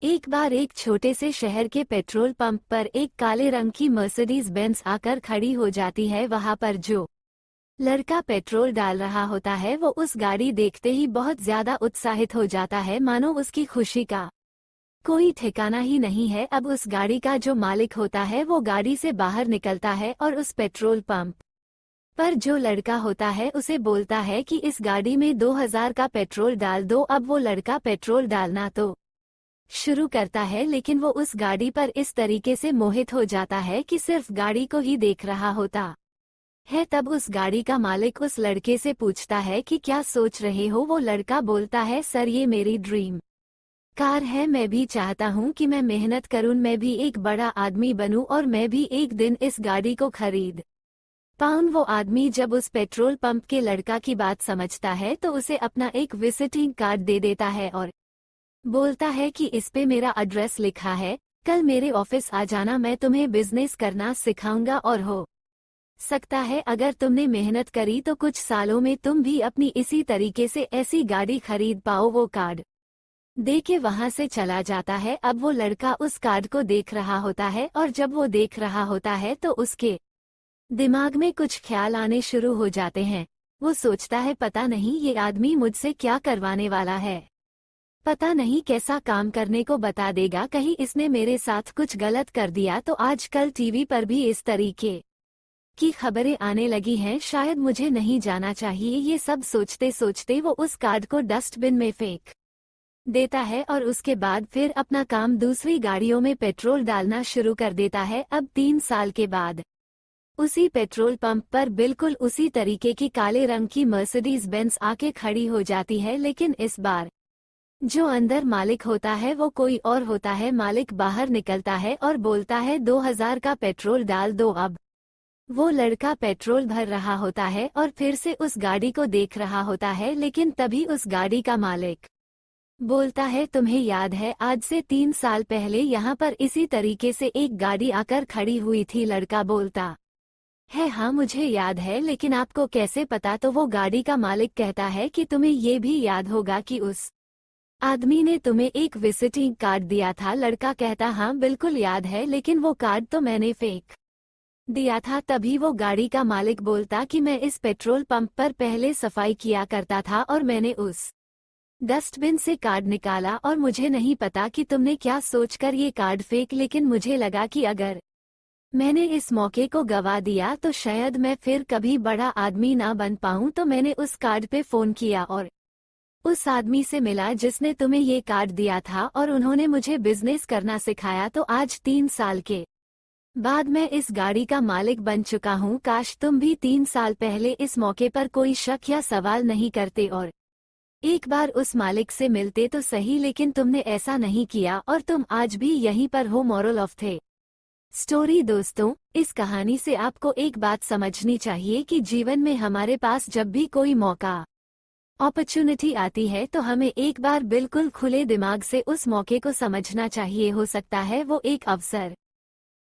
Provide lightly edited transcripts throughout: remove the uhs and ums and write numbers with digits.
एक बार एक छोटे से शहर के पेट्रोल पंप पर एक काले रंग की मर्सिडीज बेंज आकर खड़ी हो जाती है। वहां पर जो लड़का पेट्रोल डाल रहा होता है वो उस गाड़ी देखते ही बहुत ज्यादा उत्साहित हो जाता है, मानो उसकी खुशी का कोई ठिकाना ही नहीं है। अब उस गाड़ी का जो मालिक होता है वो गाड़ी से बाहर निकलता है और उस पेट्रोल पंप पर जो लड़का होता है उसे बोलता है कि इस गाड़ी में 2000 का पेट्रोल डाल दो। अब वो लड़का पेट्रोल डालना तो शुरू करता है, लेकिन वो उस गाड़ी पर इस तरीके से मोहित हो जाता है कि सिर्फ गाड़ी को ही देख रहा होता है। तब उस गाड़ी का मालिक उस लड़के से पूछता है कि क्या सोच रहे हो। वो लड़का बोलता है, सर ये मेरी ड्रीम कार है, मैं भी चाहता हूँ कि मैं मेहनत करूँ, मैं भी एक बड़ा आदमी बनूं और मैं भी एक दिन इस गाड़ी को खरीद पाऊं। वो आदमी जब उस पेट्रोल पंप के लड़का की बात समझता है तो उसे अपना एक विजिटिंग कार्ड दे देता है और बोलता है कि इस पे मेरा एड्रेस लिखा है, कल मेरे ऑफिस आ जाना, मैं तुम्हें बिजनेस करना सिखाऊंगा और हो सकता है अगर तुमने मेहनत करी तो कुछ सालों में तुम भी अपनी इसी तरीके से ऐसी गाड़ी खरीद पाओ। वो कार्ड दे के वहां से चला जाता है। अब वो लड़का उस कार्ड को देख रहा होता है और जब वो देख रहा होता है तो उसके दिमाग में कुछ ख्याल आने शुरू हो जाते हैं। वो सोचता है, पता नहीं ये आदमी मुझसे क्या करवाने वाला है, पता नहीं कैसा काम करने को बता देगा, कहीं इसने मेरे साथ कुछ गलत कर दिया तो आजकल टीवी पर भी इस तरीके की खबरें आने लगी हैं, शायद मुझे नहीं जाना चाहिए। ये सब सोचते सोचते वो उस कार्ड को डस्टबिन में फेंक देता है और उसके बाद फिर अपना काम दूसरी गाड़ियों में पेट्रोल डालना शुरू कर देता है। अब 3 साल के बाद उसी पेट्रोल पंप पर बिल्कुल उसी तरीके की काले रंग की मर्सिडीज बेंज आके खड़ी हो जाती है, लेकिन इस बार जो अंदर मालिक होता है वो कोई और होता है। मालिक बाहर निकलता है और बोलता है, 2000 का पेट्रोल डाल दो। अब वो लड़का पेट्रोल भर रहा होता है और फिर से उस गाड़ी को देख रहा होता है, लेकिन तभी उस गाड़ी का मालिक बोलता है, तुम्हें याद है आज से 3 साल पहले यहाँ पर इसी तरीके से एक गाड़ी आकर खड़ी हुई थी। लड़का बोलता है, हाँ मुझे याद है, लेकिन आपको कैसे पता। तो वो गाड़ी का मालिक कहता है कि तुम्हें ये भी याद होगा कि उस आदमी ने तुम्हें एक विजिटिंग कार्ड दिया था। लड़का कहता, हाँ बिल्कुल याद है, लेकिन वो कार्ड तो मैंने फेंक दिया था। तभी वो गाड़ी का मालिक बोलता कि मैं इस पेट्रोल पंप पर पहले सफाई किया करता था और मैंने उस डस्टबिन से कार्ड निकाला और मुझे नहीं पता कि तुमने क्या सोचकर ये कार्ड फेंक, लेकिन मुझे लगा कि अगर मैंने इस मौके को गवा दिया तो शायद मैं फिर कभी बड़ा आदमी ना बन पाऊं। तो मैंने उस कार्ड पे फोन किया और उस आदमी से मिला जिसने तुम्हें ये कार्ड दिया था और उन्होंने मुझे बिजनेस करना सिखाया। तो आज 3 साल के बाद मैं इस गाड़ी का मालिक बन चुका हूँ। काश तुम भी 3 साल पहले इस मौके पर कोई शक या सवाल नहीं करते और एक बार उस मालिक से मिलते तो सही, लेकिन तुमने ऐसा नहीं किया और तुम आज भी यहीं पर हो। मॉरल ऑफ द स्टोरी दोस्तों, इस कहानी से आपको एक बात समझनी चाहिए कि जीवन में हमारे पास जब भी कोई मौका अपॉर्चुनिटी आती है तो हमें एक बार बिल्कुल खुले दिमाग से उस मौके को समझना चाहिए। हो सकता है वो एक अवसर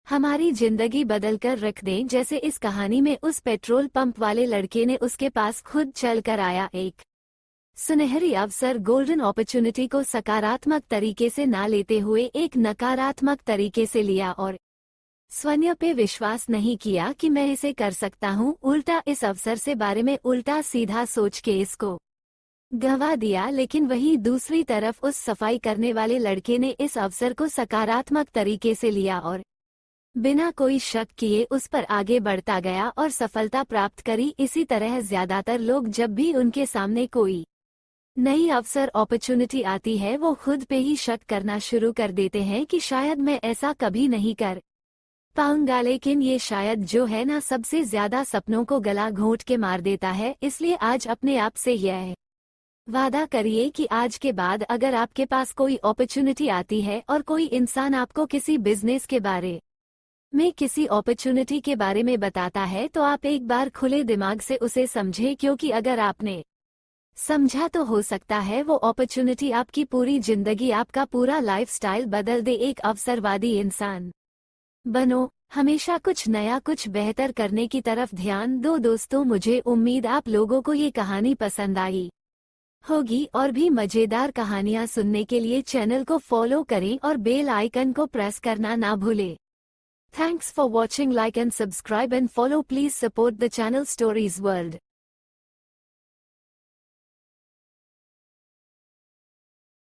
हमारी जिंदगी बदल कर रख दें, जैसे इस कहानी में उस पेट्रोल पंप वाले लड़के ने उसके पास खुद चल कर आया एक सुनहरी अवसर, गोल्डन अपॉर्चुनिटी को सकारात्मक तरीके से ना लेते हुए एक नकारात्मक तरीके से लिया और स्वयं पे विश्वास नहीं किया कि मैं इसे कर सकता हूँ। उल्टा इस अवसर से बारे में उल्टा सीधा सोच के इसको गंवा दिया। लेकिन वहीं दूसरी तरफ उस सफाई करने वाले लड़के ने इस अवसर को सकारात्मक तरीके से लिया और बिना कोई शक किए उस पर आगे बढ़ता गया और सफलता प्राप्त करी। इसी तरह ज्यादातर लोग जब भी उनके सामने कोई नई अवसर अपॉर्चुनिटी आती है वो खुद पे ही शक करना शुरू कर देते हैं कि शायद मैं ऐसा कभी नहीं कर पाऊंगा। लेकिन ये शायद जो है ना, सबसे ज्यादा सपनों को गला घोंट के मार देता है। इसलिए आज अपने आप से यह वादा करिए कि आज के बाद अगर आपके पास कोई अपॉर्चुनिटी आती है और कोई इंसान आपको किसी बिजनेस के बारे में, किसी अपॉर्चुनिटी के बारे में बताता है तो आप एक बार खुले दिमाग से उसे समझें, क्योंकि अगर आपने समझा तो हो सकता है वो अपॉर्चुनिटी आपकी पूरी जिंदगी, आपका पूरा लाइफस्टाइल बदल दे। एक अवसरवादी इंसान बनो, हमेशा कुछ नया कुछ बेहतर करने की तरफ ध्यान दो। दोस्तों, मुझे उम्मीद आप लोगों को ये कहानी पसंद आई होगी। और भी मजेदार कहानियाँ सुनने के लिए चैनल को फॉलो करें और बेल आइकन को प्रेस करना ना भूलें। Thanks for watching. Like and subscribe and follow. Please support the channel Stories World.